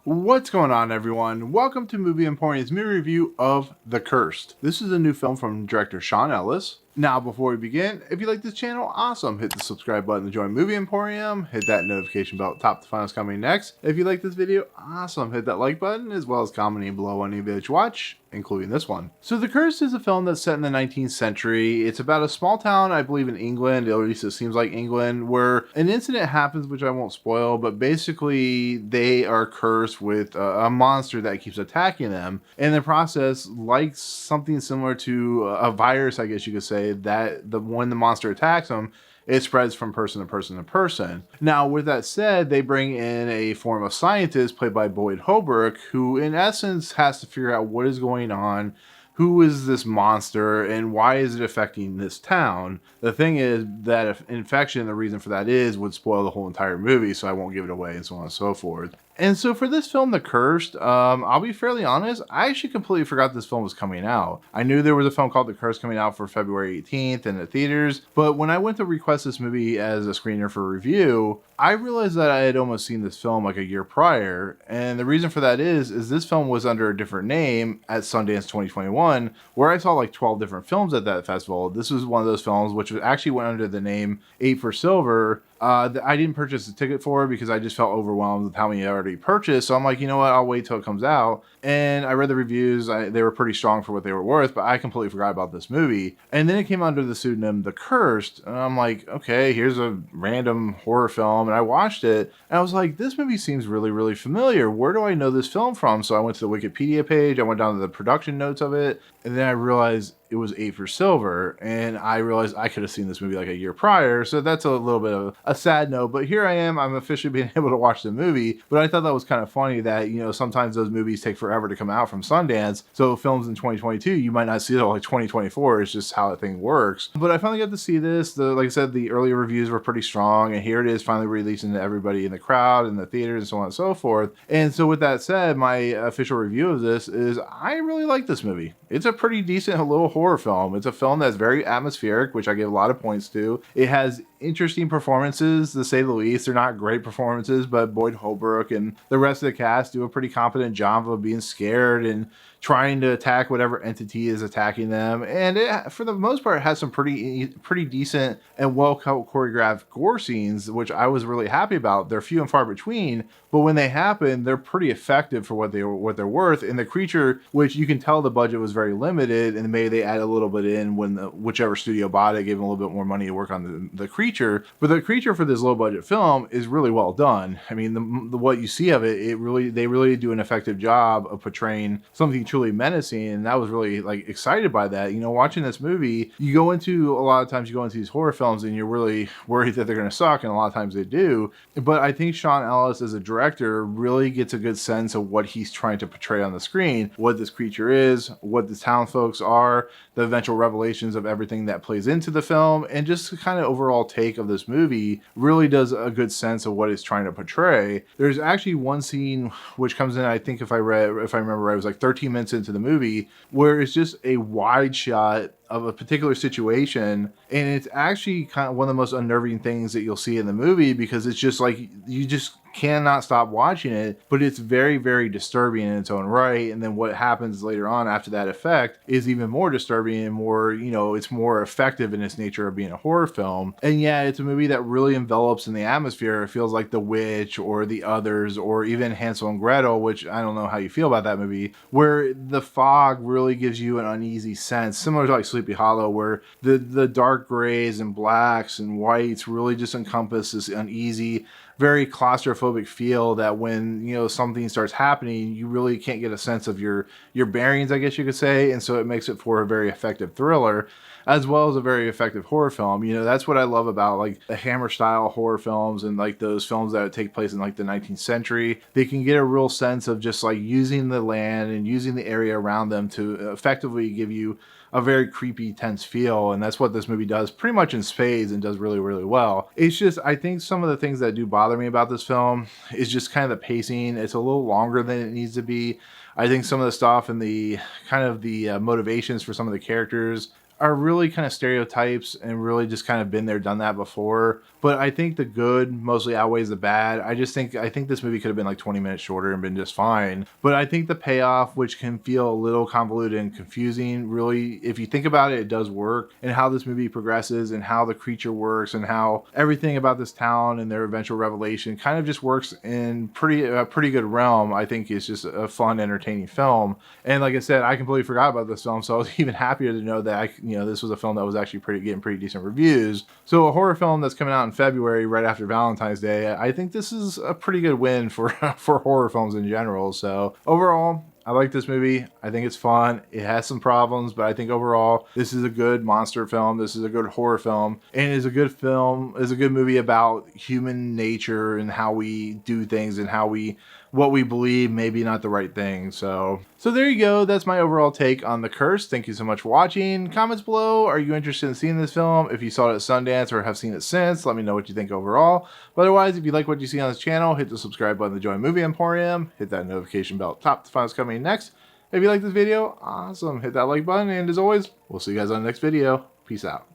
What's going on, everyone? Welcome to Movie Emporium's movie review of The Cursed. This is a new film from director Sean Ellis. Now, before we begin, if you like this channel, awesome. Hit the subscribe button to join Movie Emporium. Hit that notification bell at the top to find what's coming next. If you like this video, awesome. Hit that like button as well as commenting below any video that you watch, including this one. So The Cursed is a film that's set in the 19th century. It's about a small town, I believe in England, at least it seems like England, where an incident happens, which I won't spoil, but basically they are cursed with a monster that keeps attacking them. In the process, like something similar to a virus, I guess you could say, that when the monster attacks them, it spreads from person to person to person. Now, with that said, they bring in a form of scientist played by Holbrook, who in essence has to figure out what is going on, who is this monster, and why is it affecting this town. The thing is that if infection, the reason for that would spoil the whole entire movie, so I won't give it away and so on and so forth. And so for this film, The Cursed, I'll be fairly honest, I actually completely forgot this film was coming out. I knew there was a film called The Cursed coming out for February 18th in the theaters, but when I went to request this movie as a screener for review, I realized that I had almost seen this film like a year prior, and the reason for that is this film was under a different name at Sundance 2021, where I saw like 12 different films at that festival. This was one of those films which actually went under the name 8 for Silver. I didn't purchase a ticket for because I just felt overwhelmed with how many I already purchased. So I'm like, you know what, I'll wait till it comes out. And I read the reviews. They were pretty strong for what they were worth, but I completely forgot about this movie. And then it came under the pseudonym The Cursed. And I'm like, okay, here's a random horror film. And I watched it and I was like, this movie seems really, really familiar. Where do I know this film from? So I went to the Wikipedia page. I went down to the production notes of it. And then I realized it was 8 for Silver, and I realized I could have seen this movie like a year prior, so that's a little bit of a sad note, but here I am, I'm officially being able to watch the movie. But I thought that was kind of funny that, you know, sometimes those movies take forever to come out from Sundance, so films in 2022, you might not see it like 2024, it's just how the thing works. But I finally got to see this. Like I said, the earlier reviews were pretty strong, and here it is finally releasing to everybody in the crowd, in the theaters, and so on and so forth. And so with that said, my official review of this is I really like this movie. It's a pretty decent little horror film. It's a film that's very atmospheric, which I give a lot of points to. It has interesting performances, to say the least. They're not great performances, but Holbrook and the rest of the cast do a pretty competent job of being scared and trying to attack whatever entity is attacking them. And it, for the most part, has some pretty decent and well choreographed gore scenes, which I was really happy about. They're few and far between, but when they happen, they're pretty effective for what they're worth. And the creature, which you can tell the budget was very limited, and maybe they add a little bit in when whichever studio bought it, gave them a little bit more money to work on the creature. But the creature for this low budget film is really well done. I mean, what you see of it, they really do an effective job of portraying something truly menacing, and I was really like excited by that. You know, watching this movie, a lot of times you go into these horror films and you're really worried that they're going to suck, and a lot of times they do. But I think Sean Ellis as a director really gets a good sense of what he's trying to portray on the screen, what this creature is, what the town folks are, the eventual revelations of everything that plays into the film, and just the kind of overall take of this movie really does a good sense of what it's trying to portray. There's actually one scene which comes in, I think if I remember right, it was like 13 minutes into the movie, where it's just a wide shot of a particular situation, and it's actually kind of one of the most unnerving things that you'll see in the movie, because it's just like you just cannot stop watching it, but it's very, very disturbing in its own right. And then what happens later on after that effect is even more disturbing and more, you know, it's more effective in its nature of being a horror film. And yeah, it's a movie that really envelops in the atmosphere. It feels like The Witch or The Others or even Hansel and Gretel, which I don't know how you feel about that movie, where the fog really gives you an uneasy sense, similar to like Sleepy Hollow, where the dark grays and blacks and whites really just encompass this uneasy, very claustrophobic feel that when, you know, something starts happening, you really can't get a sense of your bearings, I guess you could say. And so it makes it for a very effective thriller as well as a very effective horror film. You know, that's what I love about like the Hammer style horror films and like those films that take place in like the 19th century. They can get a real sense of just like using the land and using the area around them to effectively give you a very creepy, tense feel. And that's what this movie does pretty much in spades and does really, really well. It's just, I think some of the things that do bother me about this film is just kind of the pacing. It's a little longer than it needs to be. I think some of the stuff and the kind of the motivations for some of the characters are really kind of stereotypes and really just kind of been there, done that before. but I think the good mostly outweighs the bad. I think this movie could have been like 20 minutes shorter and been just fine. But I think the payoff, which can feel a little convoluted and confusing, really, if you think about it, it does work. And how this movie progresses and how the creature works and how everything about this town and their eventual revelation kind of just works in a pretty good realm. I think it's just a fun, entertaining film. And like I said, I completely forgot about this film, so I was even happier to know that this was a film that was actually getting pretty decent reviews. So a horror film that's coming out in February, right after Valentine's Day, I think this is a pretty good win for for horror films in general. So overall, I like this movie. I think it's fun. It has some problems, but I think overall, this is a good monster film. This is a good horror film, and it is a good film. It's a good movie about human nature and how we do things and what we believe maybe not the right thing. So there you go. That's my overall take on The Curse. Thank you so much for watching. Comments below. Are you interested in seeing this film? If you saw it at Sundance or have seen it since, let me know what you think overall. But otherwise, if you like what you see on this channel, hit the subscribe button to join Movie Emporium. Hit that notification bell at the top to find what's coming next. If you like this video, awesome. Hit that like button. And as always, we'll see you guys on the next video. Peace out.